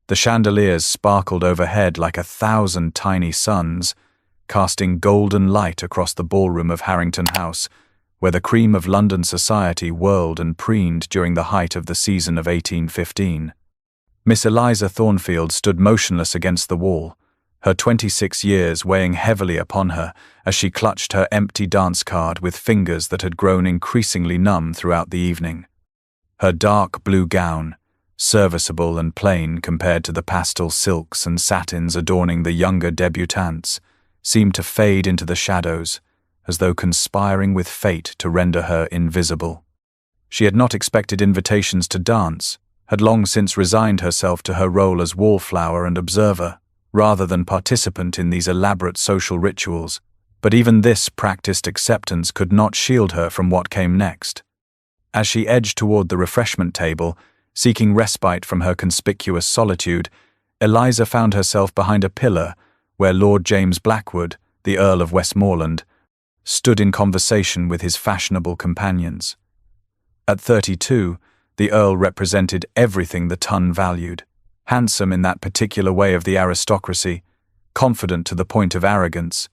The chandeliers sparkled overhead like 1,000 tiny suns, casting golden light across the ballroom of Harrington House, where the cream of London society whirled and preened during the height of the season of 1815. Miss Eliza Thornfield stood motionless against the wall, her 26 years weighing heavily upon her as she clutched her empty dance card with fingers that had grown increasingly numb throughout the evening. Her dark blue gown, serviceable and plain compared to the pastel silks and satins adorning the younger debutantes, seemed to fade into the shadows, as though conspiring with fate to render her invisible. She had not expected invitations to dance, had long since resigned herself to her role as wallflower and observer, rather than participant in these elaborate social rituals, but even this practiced acceptance could not shield her from what came next. As she edged toward the refreshment table, seeking respite from her conspicuous solitude, Eliza found herself behind a pillar where Lord James Blackwood, the Earl of Westmoreland, stood in conversation with his fashionable companions. At 32, the Earl represented everything the ton valued. Handsome in that particular way of the aristocracy, confident to the point of arrogance,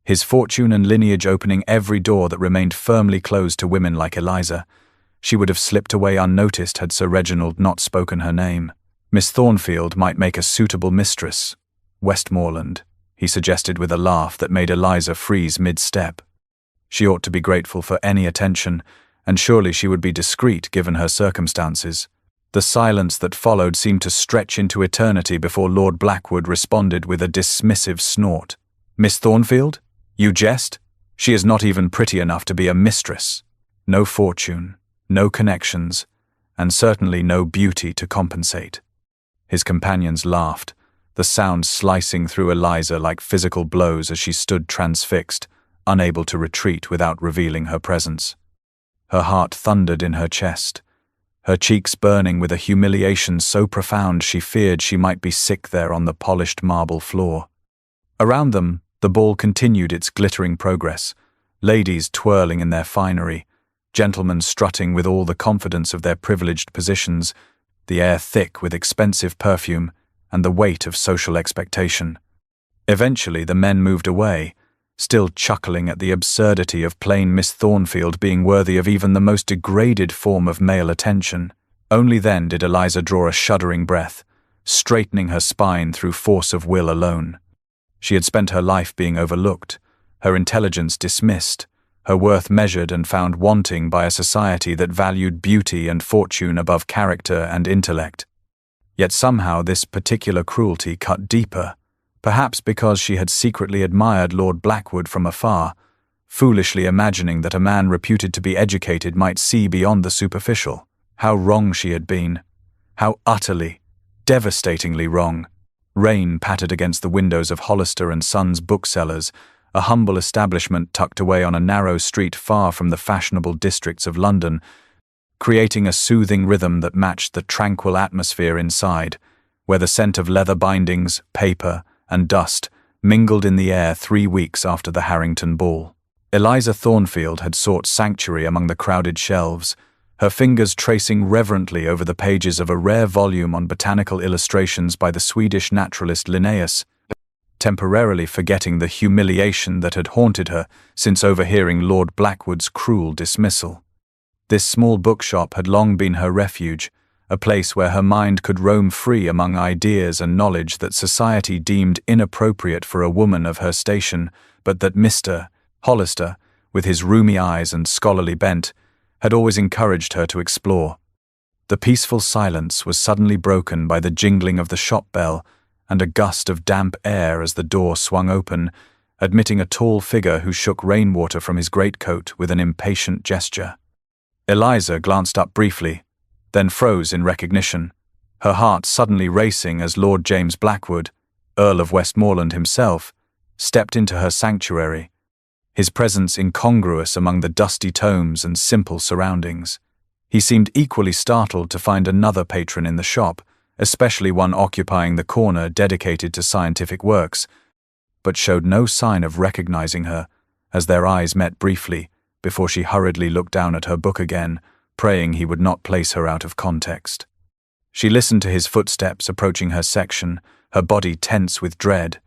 his fortune and lineage opening every door that remained firmly closed to women like Eliza. She would have slipped away unnoticed had Sir Reginald not spoken her name. Miss Thornfield might make a suitable mistress. Westmoreland, he suggested with a laugh that made Eliza freeze mid-step. She ought to be grateful for any attention, and surely she would be discreet given her circumstances. The silence that followed seemed to stretch into eternity before Lord Blackwood responded with a dismissive snort. "Miss Thornfield? You jest? She is not even pretty enough to be a mistress. No fortune, no connections, and certainly no beauty to compensate." His companions laughed, the sound slicing through Eliza like physical blows as she stood transfixed, unable to retreat without revealing her presence. Her heart thundered in her chest, her cheeks burning with a humiliation so profound she feared she might be sick there on the polished marble floor. Around them, the ball continued its glittering progress, ladies twirling in their finery, gentlemen strutting with all the confidence of their privileged positions, the air thick with expensive perfume and the weight of social expectation. Eventually the men moved away, still chuckling at the absurdity of plain Miss Thornfield being worthy of even the most degraded form of male attention. Only then did Eliza draw a shuddering breath, straightening her spine through force of will alone. She had spent her life being overlooked, her intelligence dismissed, her worth measured and found wanting by a society that valued beauty and fortune above character and intellect. Yet somehow this particular cruelty cut deeper, perhaps because she had secretly admired Lord Blackwood from afar, foolishly imagining that a man reputed to be educated might see beyond the superficial. How wrong she had been. How utterly, devastatingly wrong. Rain pattered against the windows of Hollister and Sons booksellers, a humble establishment tucked away on a narrow street far from the fashionable districts of London, creating a soothing rhythm that matched the tranquil atmosphere inside, where the scent of leather bindings, paper, and dust mingled in the air 3 weeks after the Harrington ball. Eliza Thornfield had sought sanctuary among the crowded shelves, her fingers tracing reverently over the pages of a rare volume on botanical illustrations by the Swedish naturalist Linnaeus, temporarily forgetting the humiliation that had haunted her since overhearing Lord Blackwood's cruel dismissal. This small bookshop had long been her refuge, a place where her mind could roam free among ideas and knowledge that society deemed inappropriate for a woman of her station, but that Mr. Hollister, with his rheumy eyes and scholarly bent, had always encouraged her to explore. The peaceful silence was suddenly broken by the jingling of the shop bell and a gust of damp air as the door swung open, admitting a tall figure who shook rainwater from his greatcoat with an impatient gesture. Eliza glanced up briefly, then froze in recognition, her heart suddenly racing as Lord James Blackwood, Earl of Westmoreland himself, stepped into her sanctuary, his presence incongruous among the dusty tomes and simple surroundings. He seemed equally startled to find another patron in the shop, especially one occupying the corner dedicated to scientific works, but showed no sign of recognizing her as their eyes met briefly before she hurriedly looked down at her book again, praying he would not place her out of context. She listened to his footsteps approaching her section, her body tense with dread.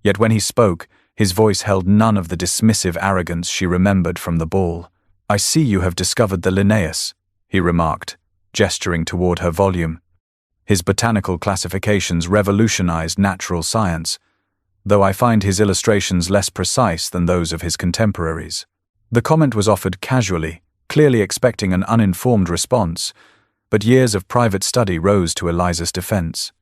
Yet when he spoke, his voice held none of the dismissive arrogance she remembered from the ball. "I see you have discovered the Linnaeus," he remarked, gesturing toward her volume. His botanical classifications revolutionized natural science, though I find his illustrations less precise than those of his contemporaries. The comment was offered casually, clearly expecting an uninformed response, but years of private study rose to Eliza's defense.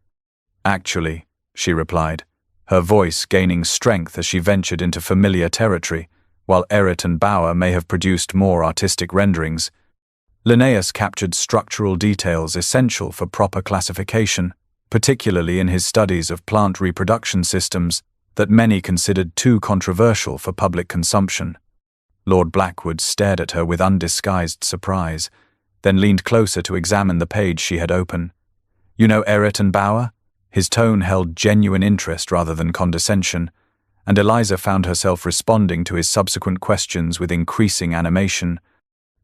"Actually," she replied, her voice gaining strength as she ventured into familiar territory, while Ehret and Bauer may have produced more artistic renderings. Linnaeus captured structural details essential for proper classification, particularly in his studies of plant reproduction systems that many considered too controversial for public consumption. Lord Blackwood stared at her with undisguised surprise, then leaned closer to examine the page she had open. "You know Ehret and Bauer?" His tone held genuine interest rather than condescension, and Eliza found herself responding to his subsequent questions with increasing animation,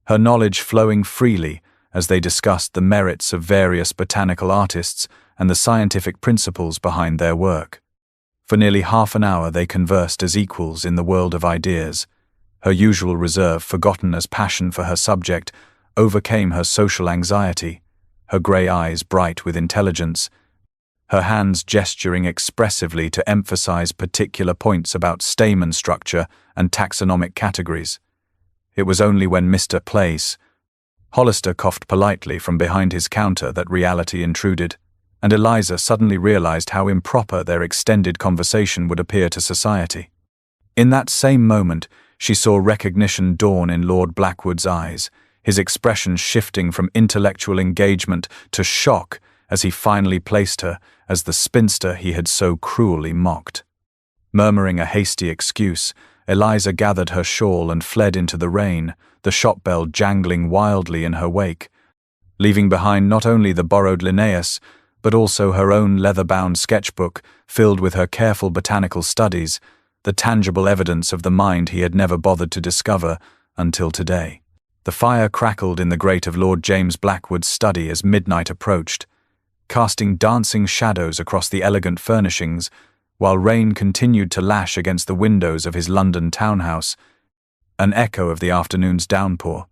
her knowledge flowing freely as they discussed the merits of various botanical artists and the scientific principles behind their work. For nearly half an hour they conversed as equals in the world of ideas. Her usual reserve, forgotten as passion for her subject, overcame her social anxiety, her grey eyes bright with intelligence, her hands gesturing expressively to emphasize particular points about stamen structure and taxonomic categories. It was only when Mr. Place, Hollister coughed politely from behind his counter that reality intruded, and Eliza suddenly realized how improper their extended conversation would appear to society. In that same moment, she saw recognition dawn in Lord Blackwood's eyes, his expression shifting from intellectual engagement to shock as he finally placed her as the spinster he had so cruelly mocked. Murmuring a hasty excuse, Eliza gathered her shawl and fled into the rain, the shop bell jangling wildly in her wake, leaving behind not only the borrowed Linnaeus, but also her own leather-bound sketchbook filled with her careful botanical studies, the tangible evidence of the mind he had never bothered to discover until today. The fire crackled in the grate of Lord James Blackwood's study as midnight approached, casting dancing shadows across the elegant furnishings, while rain continued to lash against the windows of his London townhouse, an echo of the afternoon's downpour.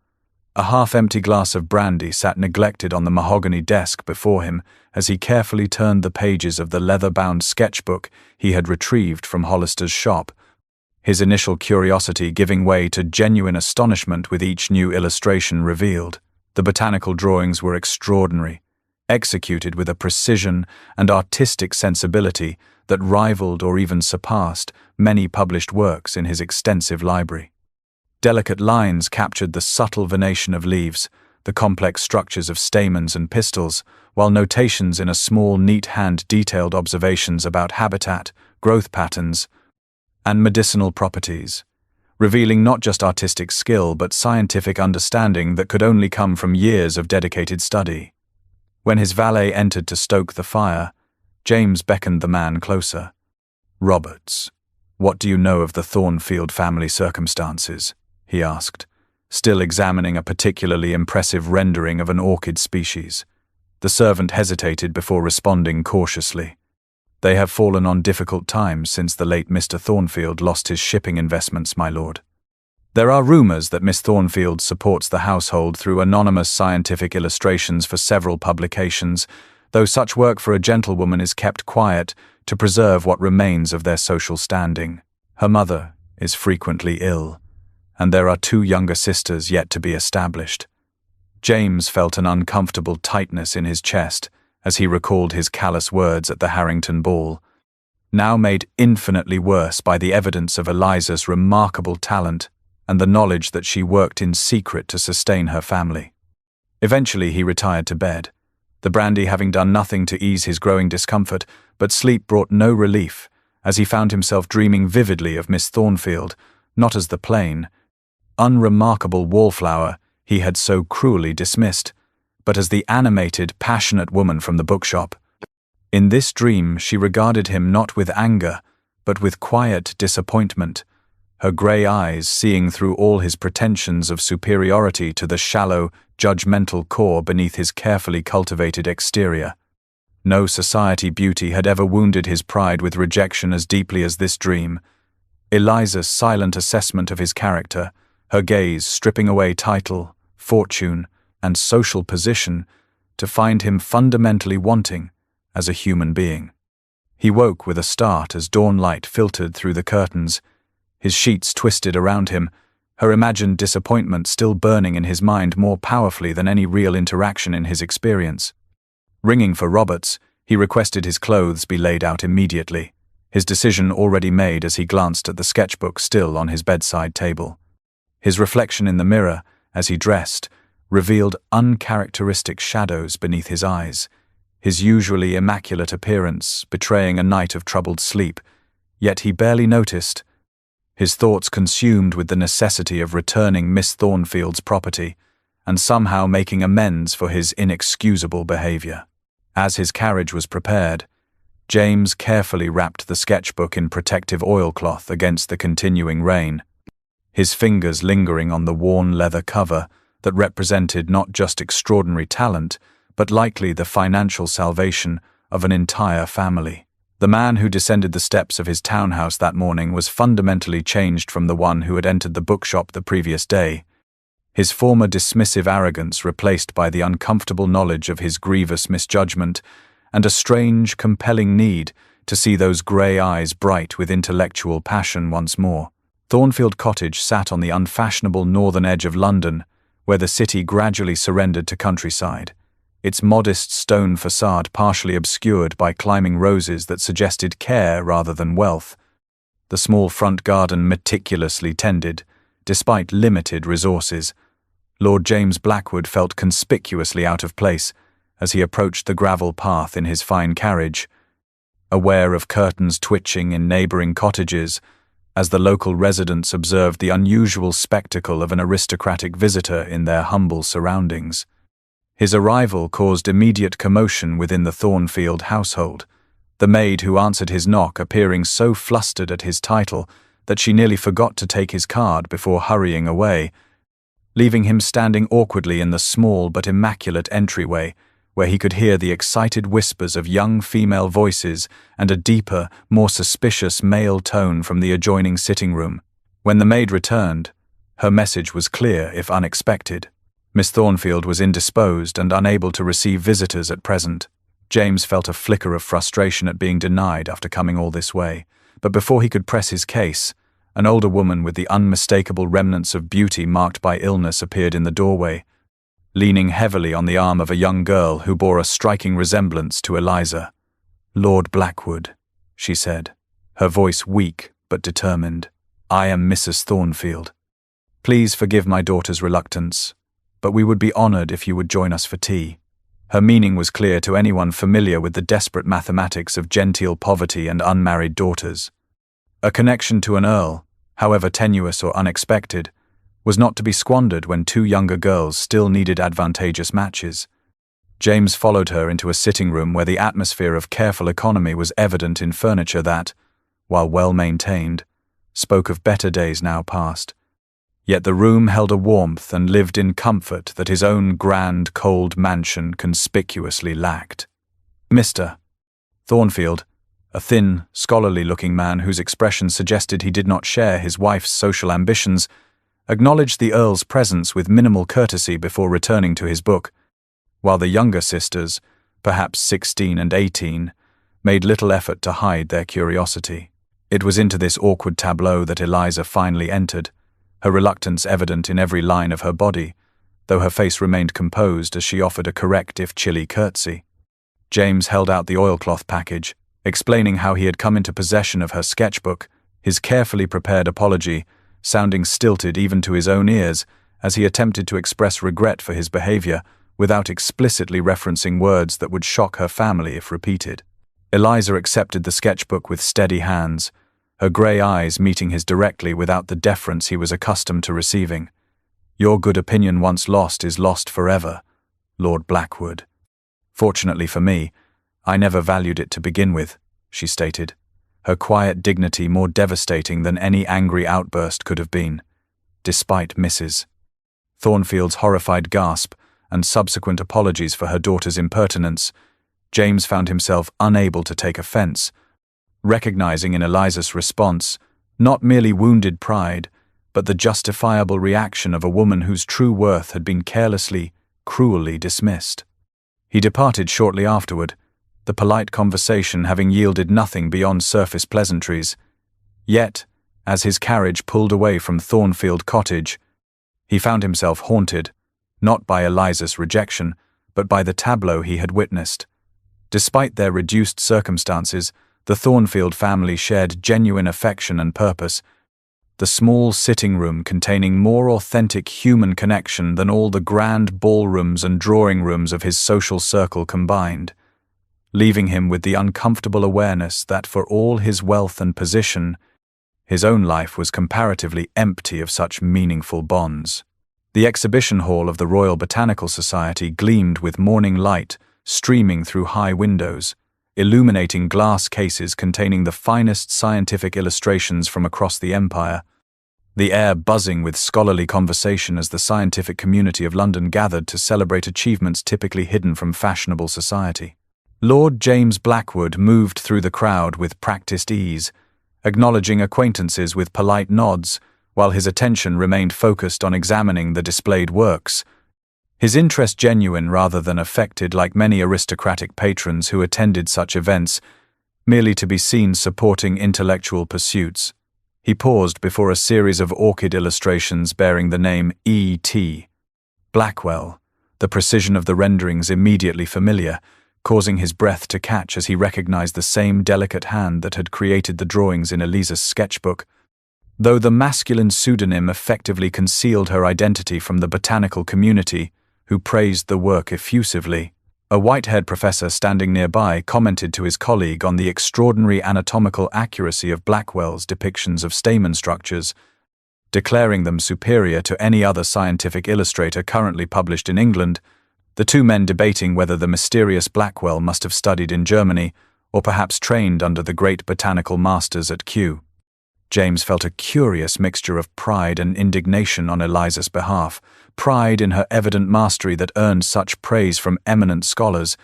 A half-empty glass of brandy sat neglected on the mahogany desk before him as he carefully turned the pages of the leather-bound sketchbook he had retrieved from Hollister's shop, his initial curiosity giving way to genuine astonishment with each new illustration revealed. The botanical drawings were extraordinary, executed with a precision and artistic sensibility that rivaled or even surpassed many published works in his extensive library. Delicate lines captured the subtle venation of leaves, the complex structures of stamens and pistils, while notations in a small, neat hand detailed observations about habitat, growth patterns, and medicinal properties, revealing not just artistic skill but scientific understanding that could only come from years of dedicated study. When his valet entered to stoke the fire, James beckoned the man closer. "Roberts, what do you know of the Thornfield family circumstances?" he asked, still examining a particularly impressive rendering of an orchid species. The servant hesitated before responding cautiously. "They have fallen on difficult times since the late Mr. Thornfield lost his shipping investments, my lord. There are rumors that Miss Thornfield supports the household through anonymous scientific illustrations for several publications, though such work for a gentlewoman is kept quiet to preserve what remains of their social standing. Her mother is frequently ill, and there are 2 younger sisters yet to be established." James felt an uncomfortable tightness in his chest as he recalled his callous words at the Harrington ball, now made infinitely worse by the evidence of Eliza's remarkable talent and the knowledge that she worked in secret to sustain her family. Eventually he retired to bed, the brandy having done nothing to ease his growing discomfort, but sleep brought no relief as he found himself dreaming vividly of Miss Thornfield, not as the plain, unremarkable wallflower he had so cruelly dismissed, but as the animated, passionate woman from the bookshop. In this dream she regarded him not with anger, but with quiet disappointment, her grey eyes seeing through all his pretensions of superiority to the shallow, judgmental core beneath his carefully cultivated exterior. No society beauty had ever wounded his pride with rejection as deeply as this dream. Eliza's silent assessment of his character, her gaze stripping away title, fortune, and social position to find him fundamentally wanting as a human being. He woke with a start as dawn light filtered through the curtains, his sheets twisted around him, her imagined disappointment still burning in his mind more powerfully than any real interaction in his experience. Ringing for Roberts, he requested his clothes be laid out immediately, his decision already made as he glanced at the sketchbook still on his bedside table. His reflection in the mirror, as he dressed, revealed uncharacteristic shadows beneath his eyes, his usually immaculate appearance betraying a night of troubled sleep, yet he barely noticed, his thoughts consumed with the necessity of returning Miss Thornfield's property and somehow making amends for his inexcusable behavior. As his carriage was prepared, James carefully wrapped the sketchbook in protective oilcloth against the continuing rain, his fingers lingering on the worn leather cover that represented not just extraordinary talent, but likely the financial salvation of an entire family. The man who descended the steps of his townhouse that morning was fundamentally changed from the one who had entered the bookshop the previous day, his former dismissive arrogance replaced by the uncomfortable knowledge of his grievous misjudgment and a strange, compelling need to see those grey eyes bright with intellectual passion once more. Thornfield Cottage sat on the unfashionable northern edge of London, where the city gradually surrendered to countryside, its modest stone facade partially obscured by climbing roses that suggested care rather than wealth. The small front garden meticulously tended, despite limited resources. Lord James Blackwood felt conspicuously out of place as he approached the gravel path in his fine carriage, aware of curtains twitching in neighbouring cottages, as the local residents observed the unusual spectacle of an aristocratic visitor in their humble surroundings. His arrival caused immediate commotion within the Thornfield household, the maid who answered his knock appearing so flustered at his title that she nearly forgot to take his card before hurrying away, leaving him standing awkwardly in the small but immaculate entryway, where he could hear the excited whispers of young female voices and a deeper, more suspicious male tone from the adjoining sitting room. When the maid returned, her message was clear if unexpected. Miss Thornfield was indisposed and unable to receive visitors at present. James felt a flicker of frustration at being denied after coming all this way, but before he could press his case, an older woman with the unmistakable remnants of beauty marked by illness appeared in the doorway, leaning heavily on the arm of a young girl who bore a striking resemblance to Eliza. "Lord Blackwood," she said, her voice weak but determined. "I am Mrs. Thornfield. Please forgive my daughter's reluctance, but we would be honored if you would join us for tea." Her meaning was clear to anyone familiar with the desperate mathematics of genteel poverty and unmarried daughters. A connection to an earl, however tenuous or unexpected, was not to be squandered when two younger girls still needed advantageous matches. James followed her into a sitting room where the atmosphere of careful economy was evident in furniture that, while well-maintained, spoke of better days now past. Yet the room held a warmth and lived in comfort that his own grand, cold mansion conspicuously lacked. Mr. Thornfield, a thin, scholarly-looking man whose expression suggested he did not share his wife's social ambitions, acknowledged the Earl's presence with minimal courtesy before returning to his book, while the younger sisters, perhaps 16 and 18, made little effort to hide their curiosity. It was into this awkward tableau that Eliza finally entered, her reluctance evident in every line of her body, though her face remained composed as she offered a correct if chilly curtsy. James held out the oilcloth package, explaining how he had come into possession of her sketchbook, his carefully prepared apology sounding stilted even to his own ears as he attempted to express regret for his behavior without explicitly referencing words that would shock her family if repeated. Eliza accepted the sketchbook with steady hands, her grey eyes meeting his directly without the deference he was accustomed to receiving. "Your good opinion once lost is lost forever, Lord Blackwood. Fortunately for me, I never valued it to begin with," she stated, her quiet dignity more devastating than any angry outburst could have been. Despite Mrs. Thornfield's horrified gasp, and subsequent apologies for her daughter's impertinence, James found himself unable to take offense, recognizing in Eliza's response not merely wounded pride, but the justifiable reaction of a woman whose true worth had been carelessly, cruelly dismissed. He departed shortly afterward, the polite conversation having yielded nothing beyond surface pleasantries. Yet, as his carriage pulled away from Thornfield Cottage, he found himself haunted, not by Eliza's rejection, but by the tableau he had witnessed. Despite their reduced circumstances, the Thornfield family shared genuine affection and purpose, the small sitting room containing more authentic human connection than all the grand ballrooms and drawing rooms of his social circle combined, leaving him with the uncomfortable awareness that for all his wealth and position, his own life was comparatively empty of such meaningful bonds. The exhibition hall of the Royal Botanical Society gleamed with morning light streaming through high windows, illuminating glass cases containing the finest scientific illustrations from across the empire, the air buzzing with scholarly conversation as the scientific community of London gathered to celebrate achievements typically hidden from fashionable society. Lord James Blackwood moved through the crowd with practiced ease, acknowledging acquaintances with polite nods, while his attention remained focused on examining the displayed works, his interest genuine rather than affected like many aristocratic patrons who attended such events, merely to be seen supporting intellectual pursuits. He paused before a series of orchid illustrations bearing the name E.T. Blackwell, the precision of the renderings immediately familiar, causing his breath to catch as he recognized the same delicate hand that had created the drawings in Eliza's sketchbook. Though the masculine pseudonym effectively concealed her identity from the botanical community, who praised the work effusively, a white-haired professor standing nearby commented to his colleague on the extraordinary anatomical accuracy of Blackwell's depictions of stamen structures, declaring them superior to any other scientific illustrator currently published in England, the two men debating whether the mysterious Blackwell must have studied in Germany or perhaps trained under the great botanical masters at Kew. James felt a curious mixture of pride and indignation on Eliza's behalf, pride in her evident mastery that earned such praise from eminent scholars,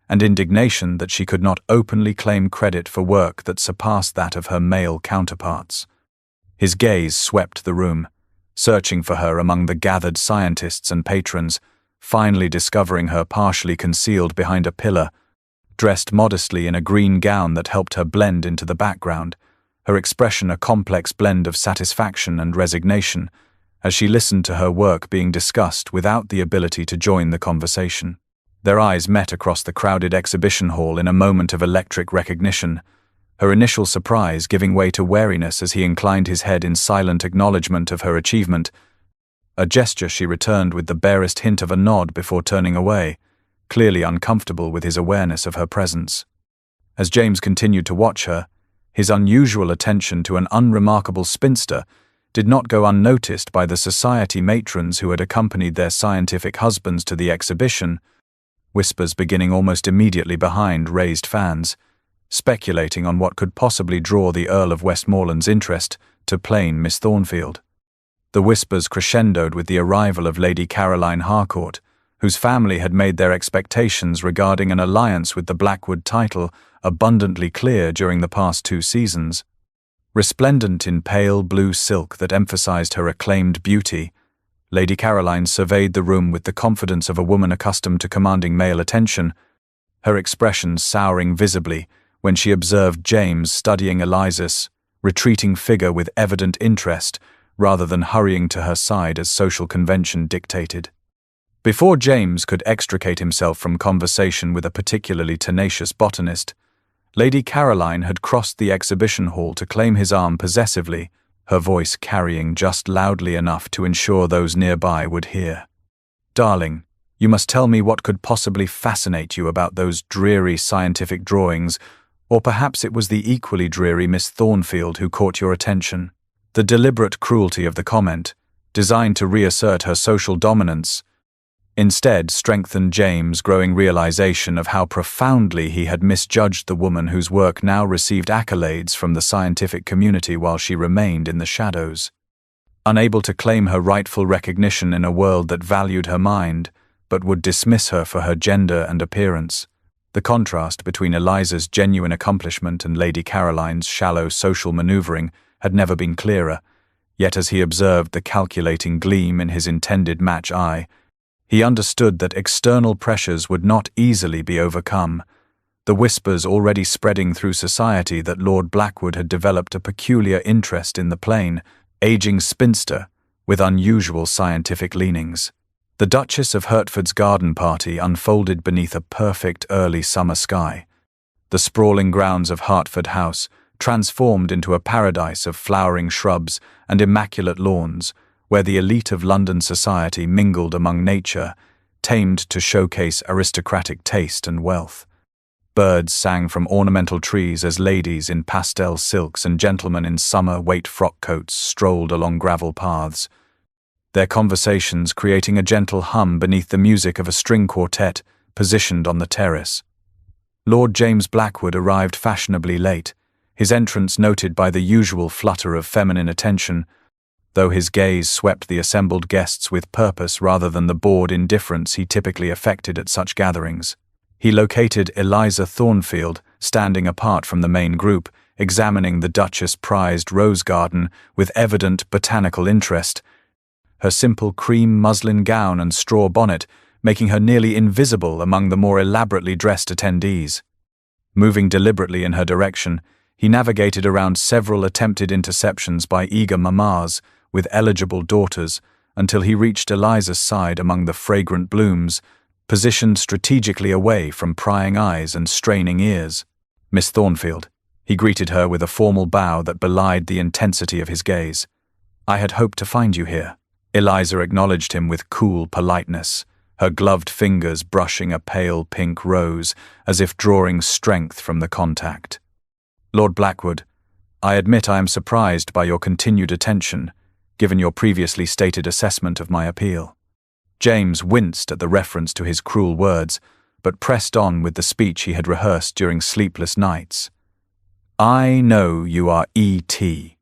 and indignation that she could not openly claim credit for work that surpassed that of her male counterparts. His gaze swept the room, searching for her among the gathered scientists and patrons, finally discovering her partially concealed behind a pillar, dressed modestly in a green gown that helped her blend into the background, her expression a complex blend of satisfaction and resignation, as she listened to her work being discussed without the ability to join the conversation. Their eyes met across the crowded exhibition hall in a moment of electric recognition, her initial surprise giving way to wariness as he inclined his head in silent acknowledgement of her achievement, a gesture she returned with the barest hint of a nod before turning away, clearly uncomfortable with his awareness of her presence. As James continued to watch her, his unusual attention to an unremarkable spinster did not go unnoticed by the society matrons who had accompanied their scientific husbands to the exhibition, whispers beginning almost immediately behind raised fans, speculating on what could possibly draw the Earl of Westmoreland's interest to plain Miss Thornfield. The whispers crescendoed with the arrival of Lady Caroline Harcourt, whose family had made their expectations regarding an alliance with the Blackwood title abundantly clear during the past 2 seasons. Resplendent in pale blue silk that emphasized her acclaimed beauty, Lady Caroline surveyed the room with the confidence of a woman accustomed to commanding male attention, her expression souring visibly when she observed James studying Eliza's retreating figure with evident interest rather than hurrying to her side as social convention dictated. Before James could extricate himself from conversation with a particularly tenacious botanist, Lady Caroline had crossed the exhibition hall to claim his arm possessively, her voice carrying just loudly enough to ensure those nearby would hear. "Darling, you must tell me what could possibly fascinate you about those dreary scientific drawings, or perhaps it was the equally dreary Miss Thornfield who caught your attention." The deliberate cruelty of the comment, designed to reassert her social dominance, instead strengthened James' growing realization of how profoundly he had misjudged the woman whose work now received accolades from the scientific community while she remained in the shadows. Unable to claim her rightful recognition in a world that valued her mind, but would dismiss her for her gender and appearance. The contrast between Eliza's genuine accomplishment and Lady Caroline's shallow social maneuvering had never been clearer, yet as he observed the calculating gleam in his intended match eye, he understood that external pressures would not easily be overcome. The whispers already spreading through society that Lord Blackwood had developed a peculiar interest in the plain, aging spinster with unusual scientific leanings. The Duchess of Hertford's garden party unfolded beneath a perfect early summer sky. The sprawling grounds of Harrington House transformed into a paradise of flowering shrubs and immaculate lawns, where the elite of London society mingled among nature, tamed to showcase aristocratic taste and wealth. Birds sang from ornamental trees as ladies in pastel silks and gentlemen in summer weight frock coats strolled along gravel paths, their conversations creating a gentle hum beneath the music of a string quartet positioned on the terrace. Lord James Blackwood arrived fashionably late, his entrance noted by the usual flutter of feminine attention, though his gaze swept the assembled guests with purpose rather than the bored indifference he typically affected at such gatherings. He located Eliza Thornfield, standing apart from the main group, examining the Duchess' prized rose garden with evident botanical interest, her simple cream muslin gown and straw bonnet making her nearly invisible among the more elaborately dressed attendees. Moving deliberately in her direction, he navigated around several attempted interceptions by eager mammas with eligible daughters until he reached Eliza's side among the fragrant blooms, positioned strategically away from prying eyes and straining ears. "Miss Thornfield," he greeted her with a formal bow that belied the intensity of his gaze. "I had hoped to find you here." Eliza acknowledged him with cool politeness, her gloved fingers brushing a pale pink rose as if drawing strength from the contact. "Lord Blackwood, I admit I am surprised by your continued attention, given your previously stated assessment of my appeal." James winced at the reference to his cruel words, but pressed on with the speech he had rehearsed during sleepless nights. "I know you are E.T.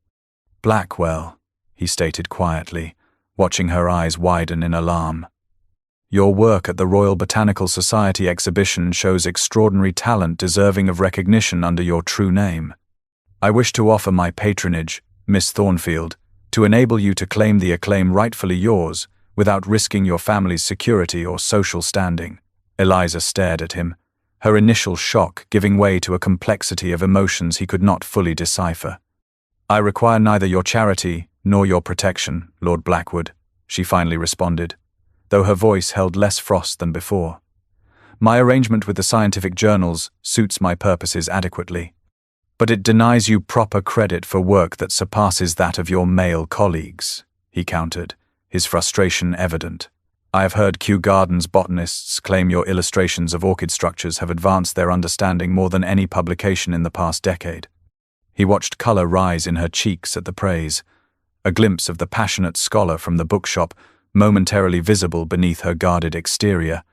Blackwell," he stated quietly, watching her eyes widen in alarm. "Your work at the Royal Botanical Society exhibition shows extraordinary talent deserving of recognition under your true name. I wish to offer my patronage, Miss Thornfield, to enable you to claim the acclaim rightfully yours without risking your family's security or social standing." Eliza stared at him, her initial shock giving way to a complexity of emotions he could not fully decipher. "I require neither your charity nor your protection, Lord Blackwood," she finally responded, though her voice held less frost than before. "My arrangement with the scientific journals suits my purposes adequately, but it denies you proper credit for work that surpasses that of your male colleagues," he countered, his frustration evident. "I have heard Kew Gardens botanists claim your illustrations of orchid structures have advanced their understanding more than any publication in the past decade." He watched color rise in her cheeks at the praise, a glimpse of the passionate scholar from the bookshop momentarily visible beneath her guarded exterior,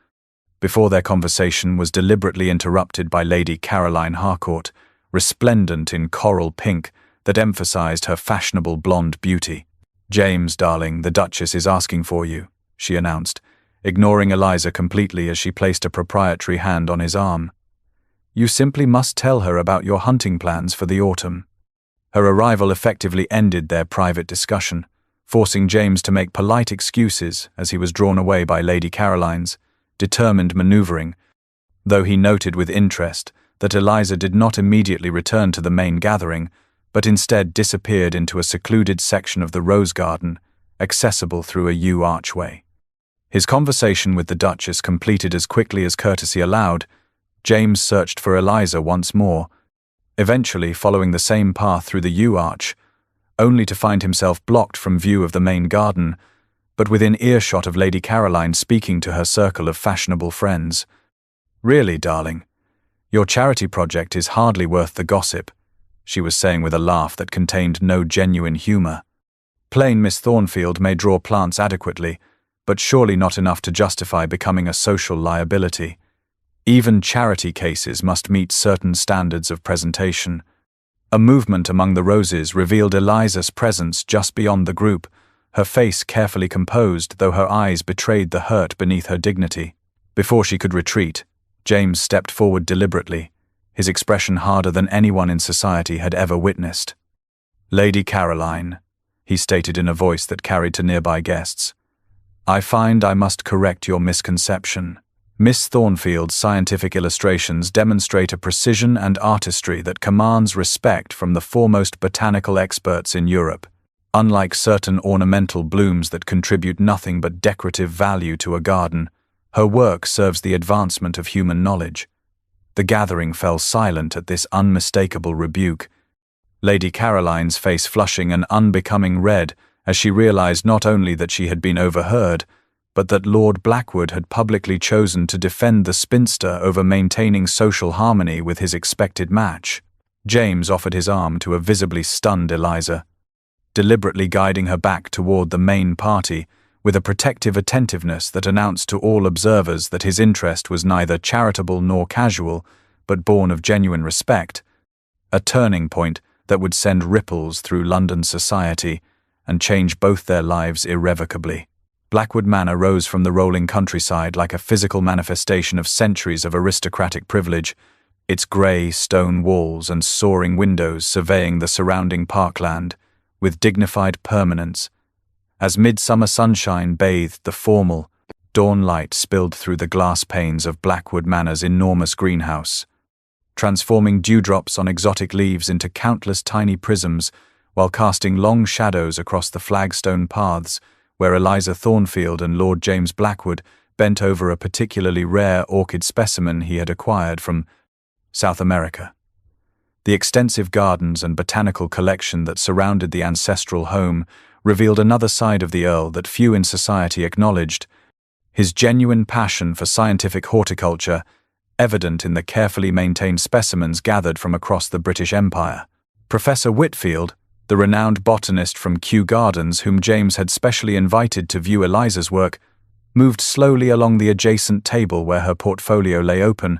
before their conversation was deliberately interrupted by Lady Caroline Harcourt, resplendent in coral pink that emphasized her fashionable blonde beauty. "James, darling, the Duchess is asking for you," she announced, ignoring Eliza completely as she placed a proprietary hand on his arm. "You simply must tell her about your hunting plans for the autumn." Her arrival effectively ended their private discussion, forcing James to make polite excuses as he was drawn away by Lady Caroline's determined maneuvering, though he noted with interest that Eliza did not immediately return to the main gathering, but instead disappeared into a secluded section of the rose garden, accessible through a yew archway. His conversation with the Duchess completed as quickly as courtesy allowed, James searched for Eliza once more, eventually following the same path through the yew arch, only to find himself blocked from view of the main garden, but within earshot of Lady Caroline speaking to her circle of fashionable friends. "Really, darling, your charity project is hardly worth the gossip," she was saying with a laugh that contained no genuine humor. "Plain Miss Thornfield may draw plants adequately, but surely not enough to justify becoming a social liability. Even charity cases must meet certain standards of presentation." A movement among the roses revealed Eliza's presence just beyond the group, her face carefully composed, though her eyes betrayed the hurt beneath her dignity. Before she could retreat, James stepped forward deliberately, his expression harder than anyone in society had ever witnessed. "Lady Caroline," he stated in a voice that carried to nearby guests, "I find I must correct your misconception. Miss Thornfield's scientific illustrations demonstrate a precision and artistry that commands respect from the foremost botanical experts in Europe. Unlike certain ornamental blooms that contribute nothing but decorative value to a garden, her work serves the advancement of human knowledge." The gathering fell silent at this unmistakable rebuke, Lady Caroline's face flushing an unbecoming red as she realized not only that she had been overheard, but that Lord Blackwood had publicly chosen to defend the spinster over maintaining social harmony with his expected match. James offered his arm to a visibly stunned Eliza, deliberately guiding her back toward the main party, with a protective attentiveness that announced to all observers that his interest was neither charitable nor casual, but born of genuine respect, a turning point that would send ripples through London society and change both their lives irrevocably. Blackwood Manor rose from the rolling countryside like a physical manifestation of centuries of aristocratic privilege, its grey stone walls and soaring windows surveying the surrounding parkland with dignified permanence. As midsummer sunshine bathed the formal, dawn light spilled through the glass panes of Blackwood Manor's enormous greenhouse, transforming dewdrops on exotic leaves into countless tiny prisms while casting long shadows across the flagstone paths where Eliza Thornfield and Lord James Blackwood bent over a particularly rare orchid specimen he had acquired from South America. The extensive gardens and botanical collection that surrounded the ancestral home revealed another side of the Earl that few in society acknowledged, his genuine passion for scientific horticulture, evident in the carefully maintained specimens gathered from across the British Empire. Professor Whitfield, the renowned botanist from Kew Gardens whom James had specially invited to view Eliza's work, moved slowly along the adjacent table where her portfolio lay open,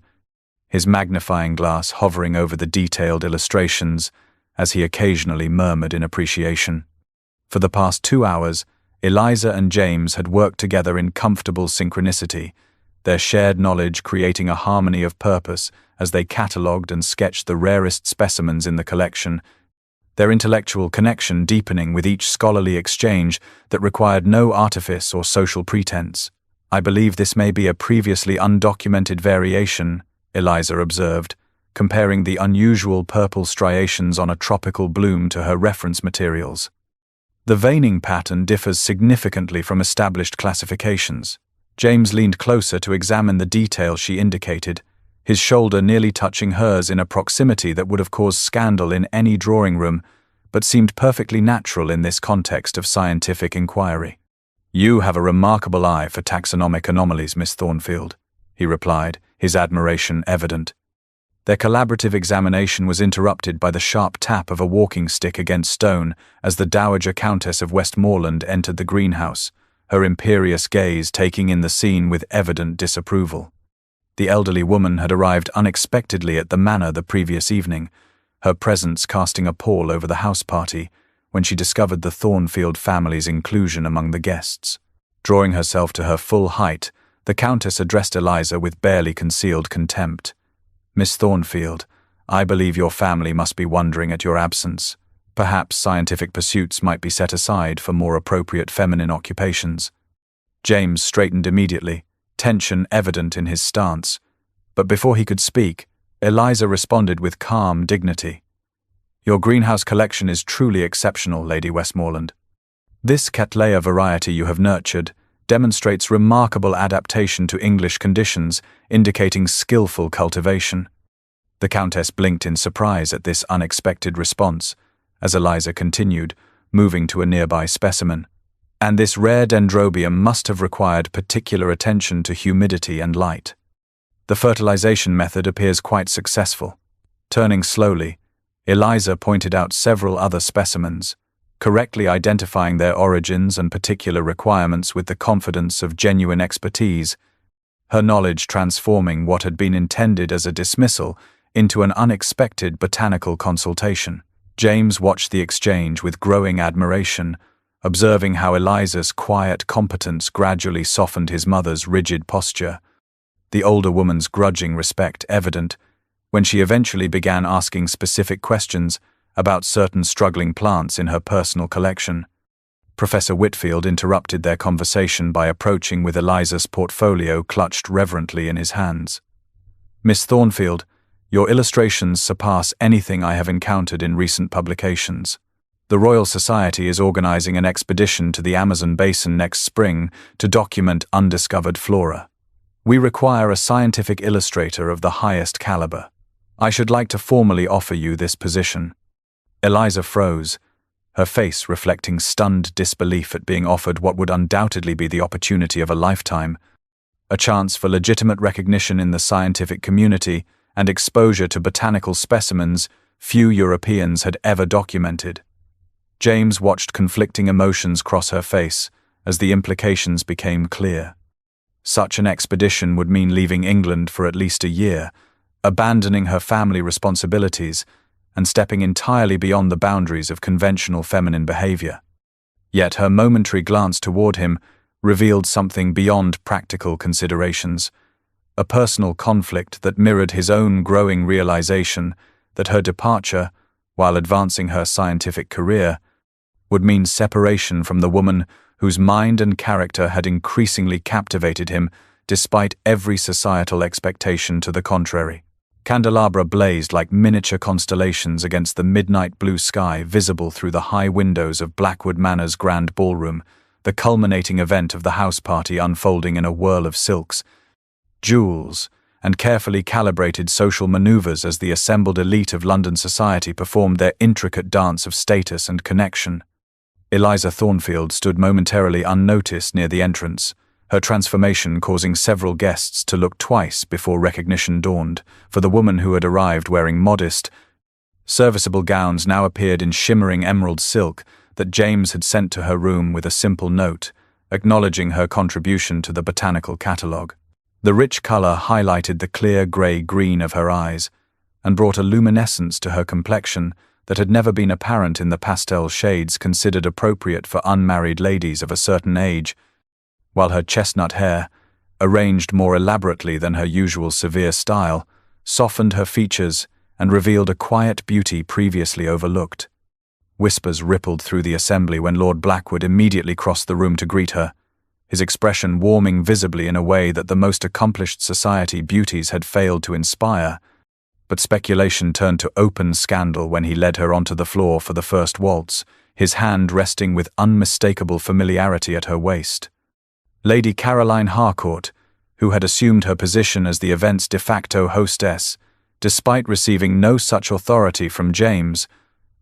his magnifying glass hovering over the detailed illustrations as he occasionally murmured in appreciation. For the past 2 hours, Eliza and James had worked together in comfortable synchronicity, their shared knowledge creating a harmony of purpose as they catalogued and sketched the rarest specimens in the collection, their intellectual connection deepening with each scholarly exchange that required no artifice or social pretense. "I believe this may be a previously undocumented variation," Eliza observed, comparing the unusual purple striations on a tropical bloom to her reference materials. "The veining pattern differs significantly from established classifications." James leaned closer to examine the detail she indicated, his shoulder nearly touching hers in a proximity that would have caused scandal in any drawing room, but seemed perfectly natural in this context of scientific inquiry. "You have a remarkable eye for taxonomic anomalies, Miss Thornfield," he replied, his admiration evident. Their collaborative examination was interrupted by the sharp tap of a walking stick against stone as the Dowager Countess of Westmoreland entered the greenhouse, her imperious gaze taking in the scene with evident disapproval. The elderly woman had arrived unexpectedly at the manor the previous evening, her presence casting a pall over the house party when she discovered the Thornfield family's inclusion among the guests. Drawing herself to her full height, the Countess addressed Eliza with barely concealed contempt. "Miss Thornfield, I believe your family must be wondering at your absence. Perhaps scientific pursuits might be set aside for more appropriate feminine occupations." James straightened immediately, tension evident in his stance, but before he could speak, Eliza responded with calm dignity. "Your greenhouse collection is truly exceptional, Lady Westmoreland. This Cattleya variety you have nurtured demonstrates remarkable adaptation to English conditions, indicating skillful cultivation." The Countess blinked in surprise at this unexpected response, as Eliza continued, moving to a nearby specimen. "And this rare dendrobium must have required particular attention to humidity and light. The fertilization method appears quite successful." Turning slowly, Eliza pointed out several other specimens, correctly identifying their origins and particular requirements with the confidence of genuine expertise, her knowledge transforming what had been intended as a dismissal into an unexpected botanical consultation. James watched the exchange with growing admiration, observing how Eliza's quiet competence gradually softened his mother's rigid posture, the older woman's grudging respect evident when she eventually began asking specific questions about certain struggling plants in her personal collection. Professor Whitfield interrupted their conversation by approaching with Eliza's portfolio clutched reverently in his hands. "Miss Thornfield, your illustrations surpass anything I have encountered in recent publications. The Royal Society is organizing an expedition to the Amazon basin next spring to document undiscovered flora. We require a scientific illustrator of the highest caliber. I should like to formally offer you this position." Eliza froze, her face reflecting stunned disbelief at being offered what would undoubtedly be the opportunity of a lifetime, a chance for legitimate recognition in the scientific community and exposure to botanical specimens few Europeans had ever documented. James watched conflicting emotions cross her face as the implications became clear. Such an expedition would mean leaving England for at least a year, abandoning her family responsibilities, and stepping entirely beyond the boundaries of conventional feminine behavior. Yet her momentary glance toward him revealed something beyond practical considerations, a personal conflict that mirrored his own growing realization that her departure, while advancing her scientific career, would mean separation from the woman whose mind and character had increasingly captivated him despite every societal expectation to the contrary. Candelabra blazed like miniature constellations against the midnight blue sky visible through the high windows of Blackwood Manor's grand ballroom, the culminating event of the house party unfolding in a whirl of silks, jewels, and carefully calibrated social maneuvers as the assembled elite of London society performed their intricate dance of status and connection. Eliza Thornfield stood momentarily unnoticed near the entrance, her transformation causing several guests to look twice before recognition dawned, for the woman who had arrived wearing modest, serviceable gowns now appeared in shimmering emerald silk that James had sent to her room with a simple note, acknowledging her contribution to the botanical catalogue. The rich colour highlighted the clear grey-green of her eyes and brought a luminescence to her complexion that had never been apparent in the pastel shades considered appropriate for unmarried ladies of a certain age, while her chestnut hair, arranged more elaborately than her usual severe style, softened her features and revealed a quiet beauty previously overlooked. Whispers rippled through the assembly when Lord Blackwood immediately crossed the room to greet her, his expression warming visibly in a way that the most accomplished society beauties had failed to inspire, but speculation turned to open scandal when he led her onto the floor for the first waltz, his hand resting with unmistakable familiarity at her waist. Lady Caroline Harcourt, who had assumed her position as the event's de facto hostess, despite receiving no such authority from James,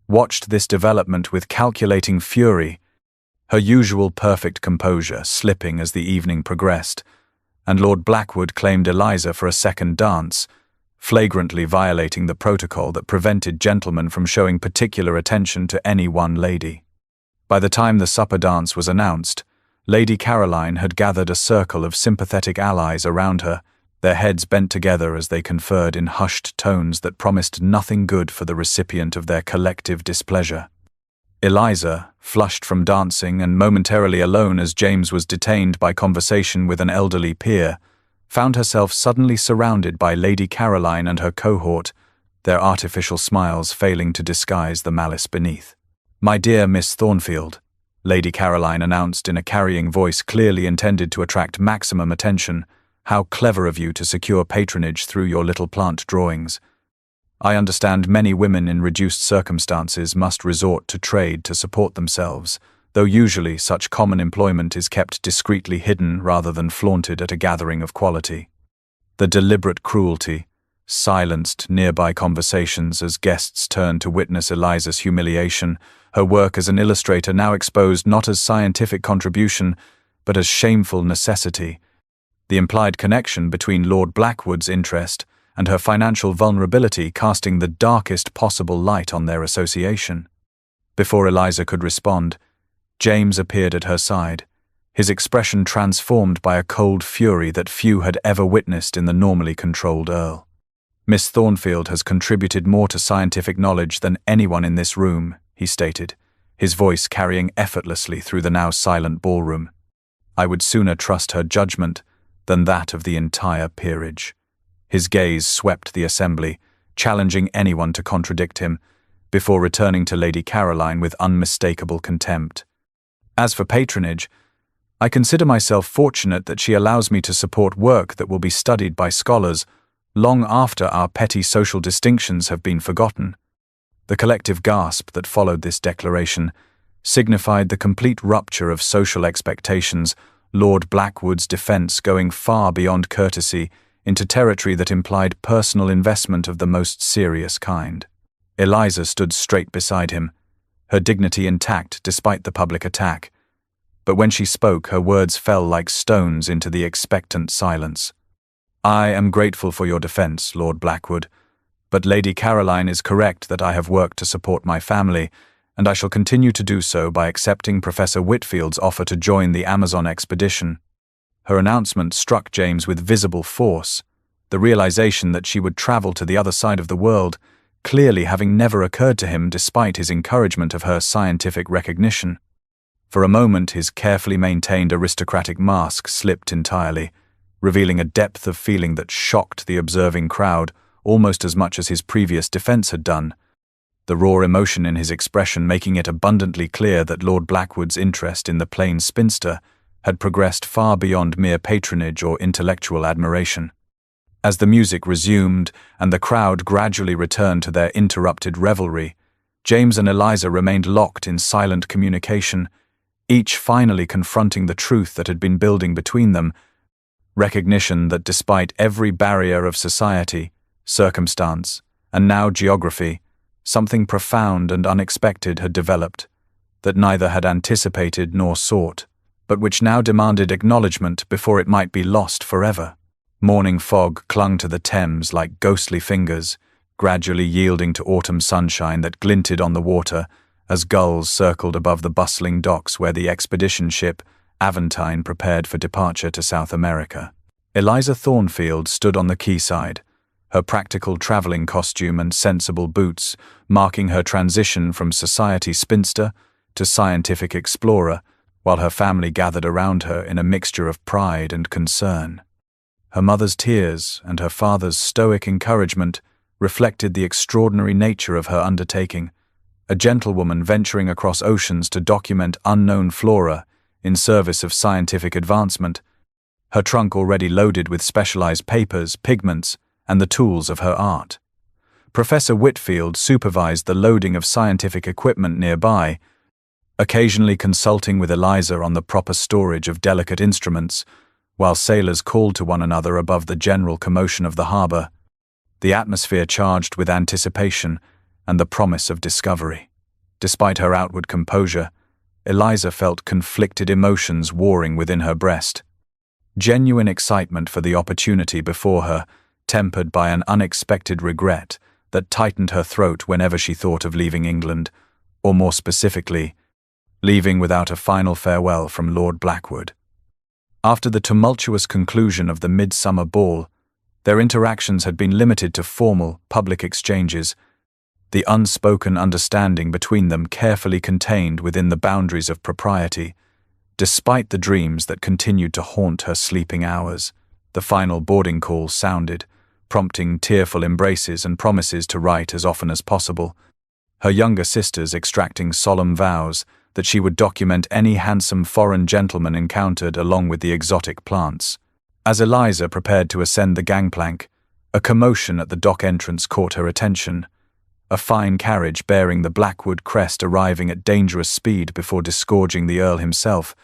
watched this development with calculating fury, her usual perfect composure slipping as the evening progressed, and Lord Blackwood claimed Eliza for a second dance, flagrantly violating the protocol that prevented gentlemen from showing particular attention to any one lady. By the time the supper dance was announced, Lady Caroline had gathered a circle of sympathetic allies around her, their heads bent together as they conferred in hushed tones that promised nothing good for the recipient of their collective displeasure. Eliza, flushed from dancing and momentarily alone as James was detained by conversation with an elderly peer, found herself suddenly surrounded by Lady Caroline and her cohort, their artificial smiles failing to disguise the malice beneath. "My dear Miss Thornfield," Lady Caroline announced in a carrying voice clearly intended to attract maximum attention, "how clever of you to secure patronage through your little plant drawings. I understand many women in reduced circumstances must resort to trade to support themselves, though usually such common employment is kept discreetly hidden rather than flaunted at a gathering of quality." The deliberate cruelty silenced nearby conversations as guests turned to witness Eliza's humiliation, her work as an illustrator now exposed not as scientific contribution, but as shameful necessity, the implied connection between Lord Blackwood's interest and her financial vulnerability casting the darkest possible light on their association. Before Eliza could respond, James appeared at her side, his expression transformed by a cold fury that few had ever witnessed in the normally controlled Earl. "Miss Thornfield has contributed more to scientific knowledge than anyone in this room," he stated, his voice carrying effortlessly through the now silent ballroom. I would sooner trust her judgment than that of the entire peerage. His gaze swept the assembly, challenging anyone to contradict him, before returning to Lady Caroline with unmistakable contempt. As for patronage, I consider myself fortunate that she allows me to support work that will be studied by scholars long after our petty social distinctions have been forgotten. The collective gasp that followed this declaration signified the complete rupture of social expectations, Lord Blackwood's defence going far beyond courtesy into territory that implied personal investment of the most serious kind. Eliza stood straight beside him, her dignity intact despite the public attack. But when she spoke, her words fell like stones into the expectant silence. I am grateful for your defence, Lord Blackwood, but Lady Caroline is correct that I have worked to support my family, and I shall continue to do so by accepting Professor Whitfield's offer to join the Amazon expedition. Her announcement struck James with visible force, the realization that she would travel to the other side of the world, clearly having never occurred to him despite his encouragement of her scientific recognition. For a moment his carefully maintained aristocratic mask slipped entirely, revealing a depth of feeling that shocked the observing crowd almost as much as his previous defense had done, the raw emotion in his expression making it abundantly clear that Lord Blackwood's interest in the plain spinster had progressed far beyond mere patronage or intellectual admiration. As the music resumed and the crowd gradually returned to their interrupted revelry, James and Eliza remained locked in silent communication, each finally confronting the truth that had been building between them, recognition that despite every barrier of society, circumstance, and now geography, something profound and unexpected had developed, that neither had anticipated nor sought, but which now demanded acknowledgement before it might be lost forever. Morning fog clung to the Thames like ghostly fingers, gradually yielding to autumn sunshine that glinted on the water as gulls circled above the bustling docks where the expedition ship Aventine prepared for departure to South America. Eliza Thornfield stood on the quayside, her practical travelling costume and sensible boots marking her transition from society spinster to scientific explorer, while her family gathered around her in a mixture of pride and concern. Her mother's tears and her father's stoic encouragement reflected the extraordinary nature of her undertaking, a gentlewoman venturing across oceans to document unknown flora in service of scientific advancement, her trunk already loaded with specialized papers, pigments, and the tools of her art. Professor Whitfield supervised the loading of scientific equipment nearby, occasionally consulting with Eliza on the proper storage of delicate instruments, while sailors called to one another above the general commotion of the harbor, the atmosphere charged with anticipation and the promise of discovery. Despite her outward composure, Eliza felt conflicted emotions warring within her breast. Genuine excitement for the opportunity before her, tempered by an unexpected regret that tightened her throat whenever she thought of leaving England, or more specifically, leaving without a final farewell from Lord Blackwood. After the tumultuous conclusion of the midsummer ball, their interactions had been limited to formal, public exchanges, the unspoken understanding between them carefully contained within the boundaries of propriety. Despite the dreams that continued to haunt her sleeping hours, the final boarding call sounded, prompting tearful embraces and promises to write as often as possible, her younger sisters extracting solemn vows that she would document any handsome foreign gentleman encountered along with the exotic plants. As Eliza prepared to ascend the gangplank, a commotion at the dock entrance caught her attention, a fine carriage bearing the Blackwood crest arriving at dangerous speed before disgorging the Earl himself,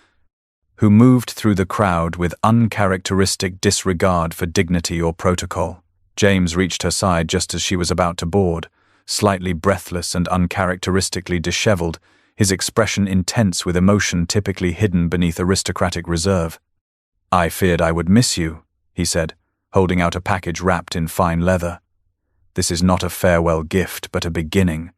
who moved through the crowd with uncharacteristic disregard for dignity or protocol. James reached her side just as she was about to board, slightly breathless and uncharacteristically disheveled, his expression intense with emotion typically hidden beneath aristocratic reserve. "I feared I would miss you," he said, holding out a package wrapped in fine leather. "This is not a farewell gift, but a beginning."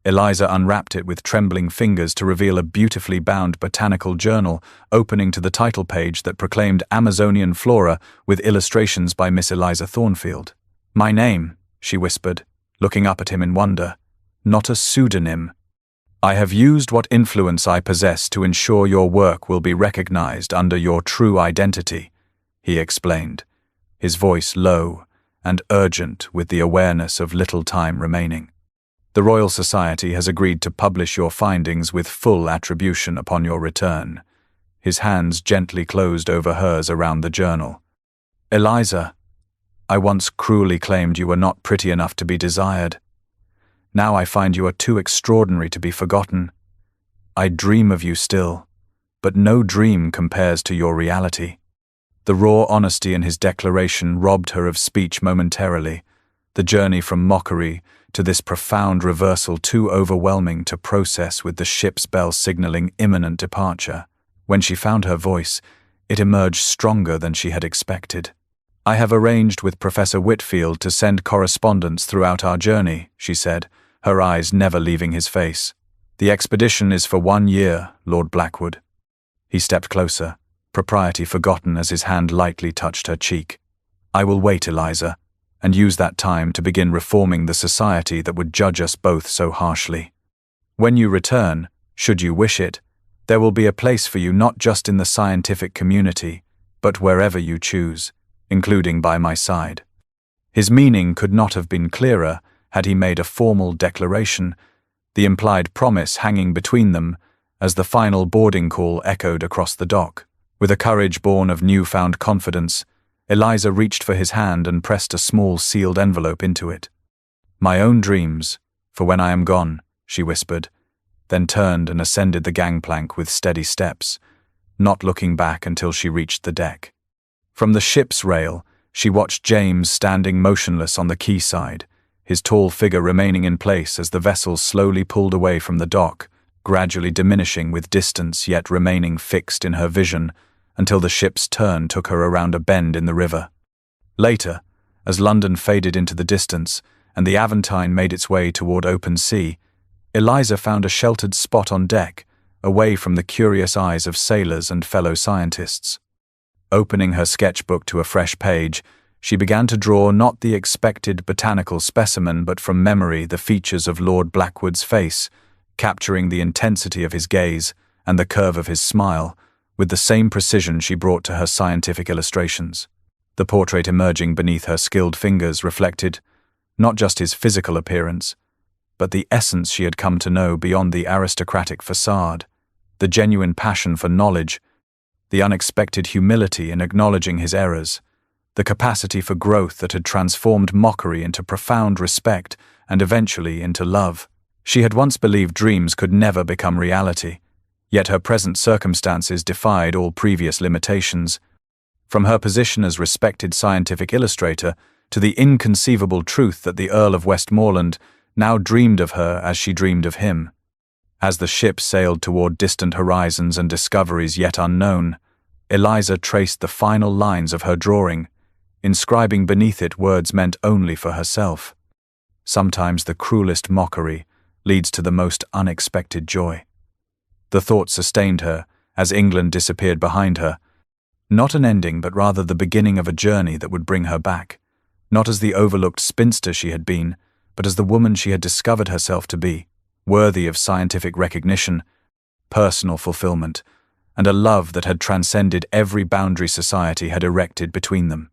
Eliza unwrapped it with trembling fingers to reveal a beautifully bound botanical journal opening to the title page that proclaimed Amazonian Flora with illustrations by Miss Eliza Thornfield. "My name," she whispered, looking up at him in wonder. "Not a pseudonym." I have used what influence I possess to ensure your work will be recognized under your true identity, he explained, his voice low and urgent with the awareness of little time remaining. The Royal Society has agreed to publish your findings with full attribution upon your return. His hands gently closed over hers around the journal. Eliza, I once cruelly claimed you were not pretty enough to be desired. Now I find you are too extraordinary to be forgotten. I dream of you still, but no dream compares to your reality. The raw honesty in his declaration robbed her of speech momentarily, the journey from mockery to this profound reversal too overwhelming to process with the ship's bell signaling imminent departure. When she found her voice, it emerged stronger than she had expected. I have arranged with Professor Whitfield to send correspondence throughout our journey, she said, her eyes never leaving his face. The expedition is for 1 year, Lord Blackwood. He stepped closer, propriety forgotten as his hand lightly touched her cheek. I will wait, Eliza, and use that time to begin reforming the society that would judge us both so harshly. When you return, should you wish it, there will be a place for you not just in the scientific community, but wherever you choose, including by my side. His meaning could not have been clearer had he made a formal declaration, the implied promise hanging between them as the final boarding call echoed across the dock. With a courage born of newfound confidence, Eliza reached for his hand and pressed a small sealed envelope into it. My own dreams, for when I am gone, she whispered, then turned and ascended the gangplank with steady steps, not looking back until she reached the deck. From the ship's rail, she watched James standing motionless on the quayside, his tall figure remaining in place as the vessel slowly pulled away from the dock, gradually diminishing with distance yet remaining fixed in her vision until the ship's turn took her around a bend in the river. Later, as London faded into the distance and the Aventine made its way toward open sea, Eliza found a sheltered spot on deck, away from the curious eyes of sailors and fellow scientists. Opening her sketchbook to a fresh page, she began to draw not the expected botanical specimen but from memory the features of Lord Blackwood's face, capturing the intensity of his gaze and the curve of his smile, with the same precision she brought to her scientific illustrations. The portrait emerging beneath her skilled fingers reflected not just his physical appearance, but the essence she had come to know beyond the aristocratic facade, the genuine passion for knowledge, the unexpected humility in acknowledging his errors, the capacity for growth that had transformed mockery into profound respect and eventually into love. She had once believed dreams could never become reality, yet her present circumstances defied all previous limitations. From her position as respected scientific illustrator to the inconceivable truth that the Earl of Westmoreland now dreamed of her as she dreamed of him. As the ship sailed toward distant horizons and discoveries yet unknown, Eliza traced the final lines of her drawing, inscribing beneath it words meant only for herself. Sometimes the cruelest mockery leads to the most unexpected joy. The thought sustained her as England disappeared behind her, not an ending but rather the beginning of a journey that would bring her back, not as the overlooked spinster she had been, but as the woman she had discovered herself to be, worthy of scientific recognition, personal fulfillment, and a love that had transcended every boundary society had erected between them.